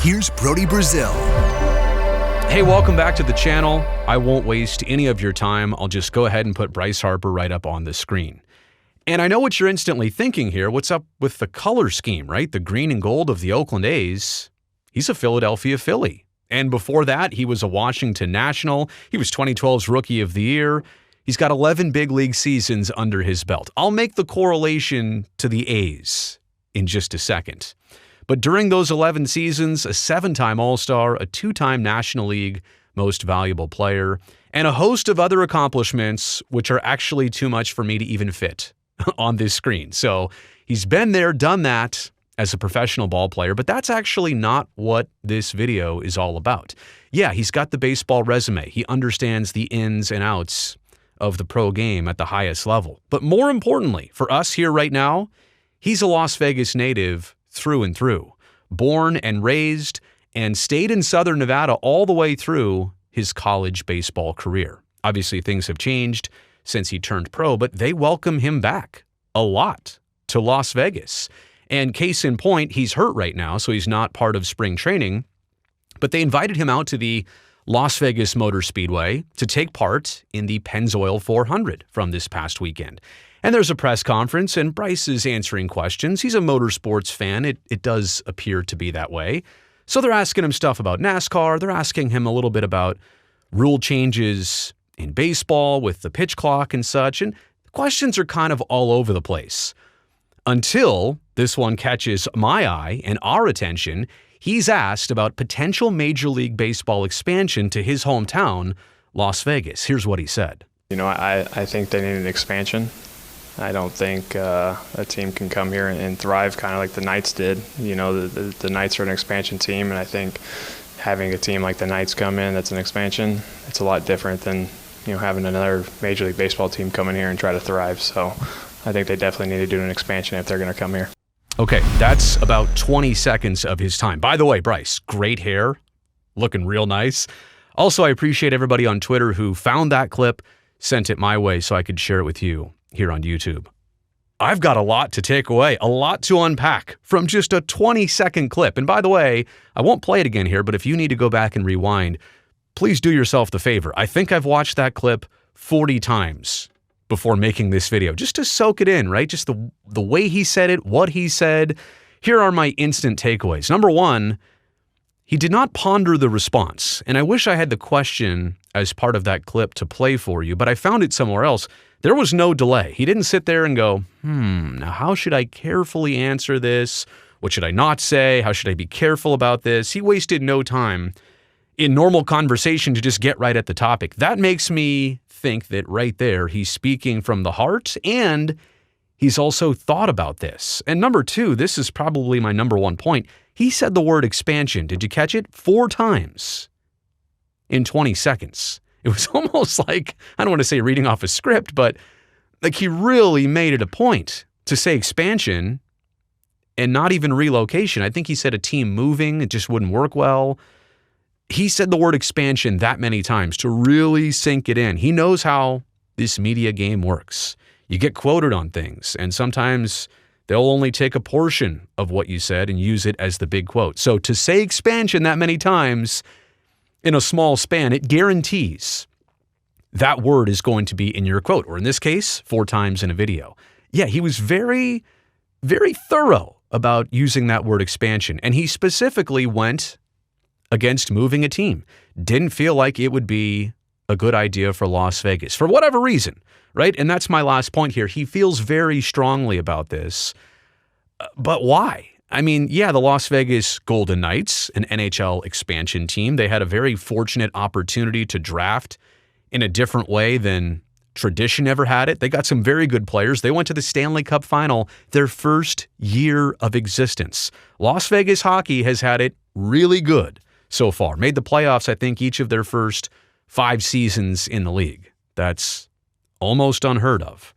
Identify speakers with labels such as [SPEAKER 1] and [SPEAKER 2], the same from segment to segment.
[SPEAKER 1] here's Brody Brazil.
[SPEAKER 2] Hey, welcome back to the channel. I won't waste any of your time. I'll just go ahead and put Bryce Harper right up on the screen. And I know what you're instantly thinking here. What's up with the color scheme, right? The green and gold of the Oakland A's. He's a Philadelphia Philly. And before that, he was a Washington National. He was 2012's Rookie of the Year. He's got 11 big league seasons under his belt. I'll make the correlation to the A's in just a second. But during those 11 seasons, a 7-time All-Star, a 2-time National League Most Valuable Player, and a host of other accomplishments, which are actually too much for me to even fit on this screen. So he's been there, done that as a professional ball player, but that's actually not what this video is all about. Yeah, he's got the baseball resume. He understands the ins and outs of the pro game at the highest level. But more importantly, for us here right now, he's a Las Vegas native through and through, born and raised and stayed in Southern Nevada all the way through his college baseball career. Obviously, things have changed since he turned pro, but they welcome him back a lot to Las Vegas. And case in point, he's hurt right now, so he's not part of spring training, but they invited him out to the Las Vegas Motor Speedway to take part in the Pennzoil 400 from this past weekend. And there's a press conference, and Bryce is answering questions. He's a motorsports fan. It does appear to be that way. So they're asking him stuff about NASCAR. They're asking him a little bit about rule changes in baseball with the pitch clock and such. And the questions are kind of all over the place. Until this one catches my eye and our attention. He's asked about potential Major League Baseball expansion to his hometown, Las Vegas. Here's what he said.
[SPEAKER 3] You know, I think they need an expansion. I don't think a team can come here and thrive kind of like the Knights did. You know, the Knights are an expansion team, and I think having a team like the Knights come in that's an expansion, it's a lot different than, you know, having another Major League Baseball team come in here and try to thrive. So I think they definitely need to do an expansion if they're going to come here.
[SPEAKER 2] Okay, that's about 20 seconds of his time. By the way, Bryce, great hair, looking real nice. Also, I appreciate everybody on Twitter who found that clip, sent it my way so I could share it with you here on YouTube. I've got a lot to take away, a lot to unpack from just a 20-second clip. And by the way, I won't play it again here, but if you need to go back and rewind, please do yourself the favor. I think I've watched that clip 40 times before making this video, just to soak it in, right? Just the way he said it, what he said. Here are my instant takeaways. Number one, he did not ponder the response. And I wish I had the question as part of that clip to play for you, but I found it somewhere else. There was no delay. He didn't sit there and go, now how should I carefully answer this? What should I not say? How should I be careful about this? He wasted no time in normal conversation to just get right at the topic. That makes me think that right there, he's speaking from the heart, and he's also thought about this. And number two, this is probably my number one point. He said the word expansion. Did you catch it? 4 times in 20 seconds. It was almost like, I don't want to say reading off a script, but like he really made it a point to say expansion and not even relocation. I think he said a team moving. It just wouldn't work well. He said the word expansion that many times to really sink it in. He knows how this media game works. You get quoted on things, and sometimes they'll only take a portion of what you said and use it as the big quote. So to say expansion that many times in a small span, it guarantees that word is going to be in your quote, or in this case, 4 times in a video. Yeah, he was very, very thorough about using that word expansion, and he specifically went against moving a team. Didn't feel like it would be a good idea for Las Vegas for whatever reason, right? And that's my last point here. He feels very strongly about this, but why? I mean, yeah, the Las Vegas Golden Knights, an NHL expansion team, they had a very fortunate opportunity to draft in a different way than tradition ever had it. They got some very good players. They went to the Stanley Cup final their first year of existence. Las Vegas hockey has had it really good so far. Made the playoffs, I think, each of their first 5 seasons in the league. That's almost unheard of.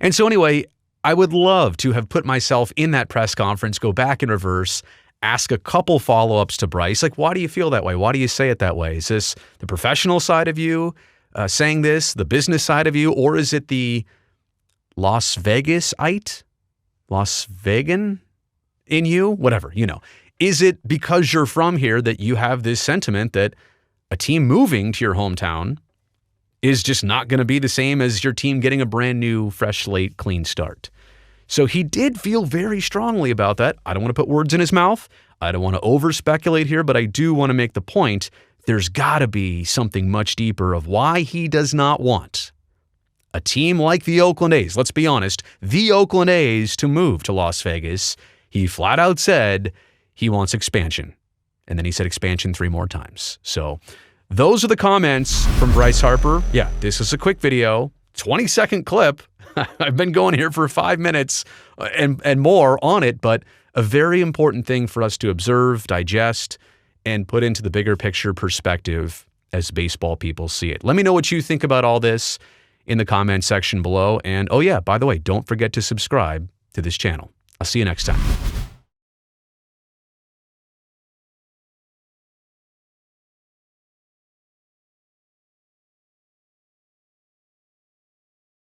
[SPEAKER 2] And so anyway, I would love to have put myself in that press conference, go back in reverse, ask a couple follow-ups to Bryce. Like, why do you feel that way? Why do you say it that way? Is this the professional side of you saying this, the business side of you, or is it the Las Vegas-ite? Las Vegan in you? Whatever, you know. Is it because you're from here that you have this sentiment that a team moving to your hometown is just not going to be the same as your team getting a brand new, fresh slate, clean start? So he did feel very strongly about that. I don't want to put words in his mouth. I don't want to over-speculate here, but I do want to make the point there's got to be something much deeper of why he does not want a team like the Oakland A's, let's be honest, the Oakland A's to move to Las Vegas. He flat out said he wants expansion. And then he said expansion 3 more times. So those are the comments from Bryce Harper. Yeah, this is a quick video, 20-second clip. I've been going here for 5 minutes and more on it, but a very important thing for us to observe, digest, and put into the bigger picture perspective as baseball people see it. Let me know what you think about all this in the comment section below. And oh yeah, by the way, don't forget to subscribe to this channel. I'll see you next time.